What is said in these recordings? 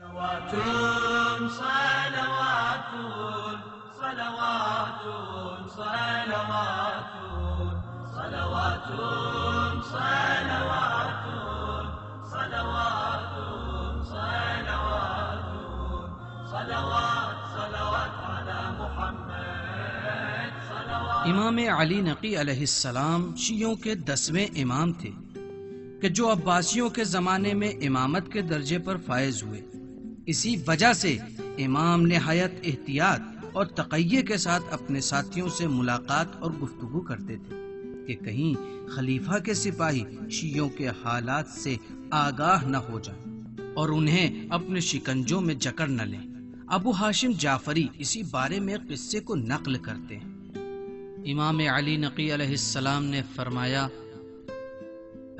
صلوات صلوات صلوات صلوات صلوات صلوات صلوات صلوات صلوات صلوات على محمد صلوات۔ امام علی نقی علیہ السلام شیعوں کے 10ویں امام تھے کہ جو عباسیوں کے زمانے میں امامت کے درجے پر فائز ہوئے۔ اسی وجہ سے امام نہایت احتیاط اور تقیّع کے ساتھ اپنے ساتھیوں سے ملاقات اور گفتگو کرتے تھے کہ کہیں خلیفہ کے سپاہی شیعوں کے حالات سے آگاہ نہ ہو جائیں اور انہیں اپنے شکنجوں میں جکڑ نہ لیں۔ ابو ہاشم جعفری اسی بارے میں قصے کو نقل کرتے ہیں۔ امام علی نقی علیہ السلام نے فرمایا،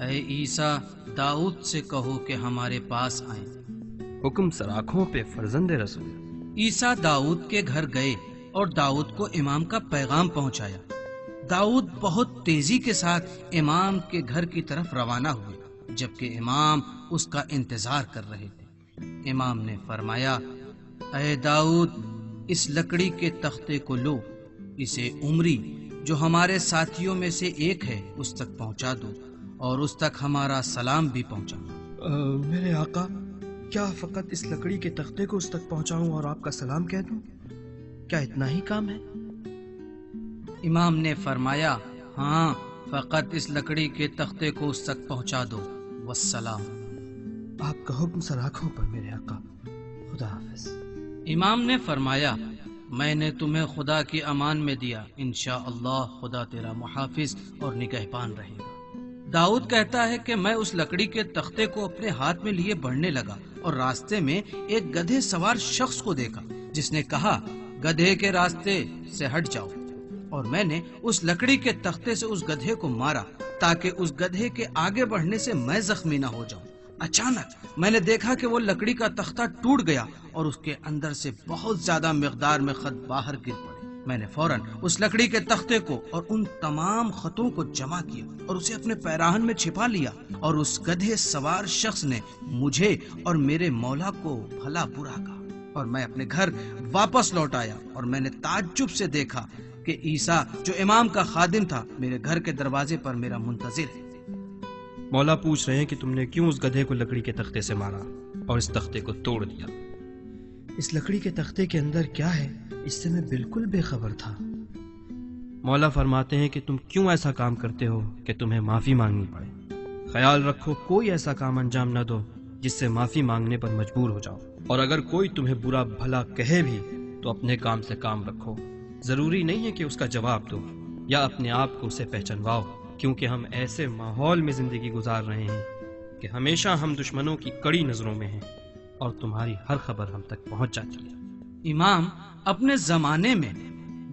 اے عیسیٰ، داؤد سے کہو کہ ہمارے پاس آئیں۔ حکم سراخوں پہ فرزند رسول۔ عیسیٰ داؤد کے گھر گئے اور داؤد کو امام کا پیغام پہنچایا۔ داؤد بہت تیزی کے ساتھ امام کے گھر کی طرف روانہ ہوئے، جبکہ امام اس کا انتظار کر رہے تھے۔ امام نے فرمایا، اے داؤد، اس لکڑی کے تختے کو لو، اسے عمری جو ہمارے ساتھیوں میں سے ایک ہے اس تک پہنچا دو اور اس تک ہمارا سلام بھی پہنچا۔ میرے آقا، کیا فقط اس لکڑی کے تختے کو اس تک پہنچاؤں اور آپ کا سلام کہہ دوں؟ کیا اتنا ہی کام ہے؟ امام نے فرمایا، ہاں، فقط اس لکڑی کے تختے کو اس تک پہنچا دو، والسلام۔ آپ کا حکم سراخوں پر میرے آقا، خدا حافظ۔ امام نے فرمایا، میں نے تمہیں خدا کی امان میں دیا، انشاءاللہ خدا تیرا محافظ اور نگہبان رہے گا۔ داؤد کہتا ہے کہ میں اس لکڑی کے تختے کو اپنے ہاتھ میں لیے بڑھنے لگا اور راستے میں ایک گدھے سوار شخص کو دیکھا جس نے کہا، گدھے کے راستے سے ہٹ جاؤ، اور میں نے اس لکڑی کے تختے سے اس گدھے کو مارا تاکہ اس گدھے کے آگے بڑھنے سے میں زخمی نہ ہو جاؤں۔ اچانک میں نے دیکھا کہ وہ لکڑی کا تختہ ٹوٹ گیا اور اس کے اندر سے بہت زیادہ مقدار میں خط باہر گر پڑے۔ میں نے فوراً اس لکڑی کے تختے کو اور ان تمام خطوں کو جمع کیا اور اسے اپنے پیراہن میں چھپا لیا، اور اس گدھے سوار شخص نے مجھے اور میرے مولا کو بھلا برا کہا، اور میں اپنے گھر واپس لوٹ آیا، اور میں نے تعجب سے دیکھا کہ عیسیٰ جو امام کا خادم تھا میرے گھر کے دروازے پر میرا منتظر ہے۔ مولا پوچھ رہے ہیں کہ تم نے کیوں اس گدھے کو لکڑی کے تختے سے مارا اور اس تختے کو توڑ دیا؟ اس لکڑی کے تختے کے اندر کیا ہے اس سے میں بالکل بے خبر تھا۔ مولا فرماتے ہیں کہ تم کیوں ایسا کام کرتے ہو کہ تمہیں معافی مانگنی پڑے۔ خیال رکھو کوئی ایسا کام انجام نہ دو جس سے معافی مانگنے پر مجبور ہو جاؤ، اور اگر کوئی تمہیں برا بھلا کہے بھی تو اپنے کام سے کام رکھو۔ ضروری نہیں ہے کہ اس کا جواب دو یا اپنے آپ کو اسے پہچنواؤ، کیونکہ ہم ایسے ماحول میں زندگی گزار رہے ہیں کہ ہمیشہ ہم دشمنوں کی کڑی نظروں میں ہیں اور تمہاری ہر خبر ہم تک پہنچ جاتی ہے۔ امام اپنے زمانے میں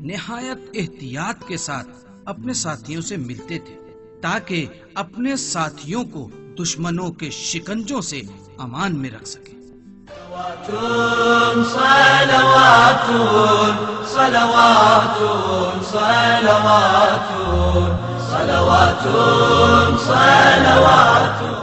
نہایت احتیاط کے ساتھ اپنے ساتھیوں سے ملتے تھے تاکہ اپنے ساتھیوں کو دشمنوں کے شکنجوں سے امان میں رکھ سکے۔ صلوات صلوات صلوات صلوات صلوات صلوات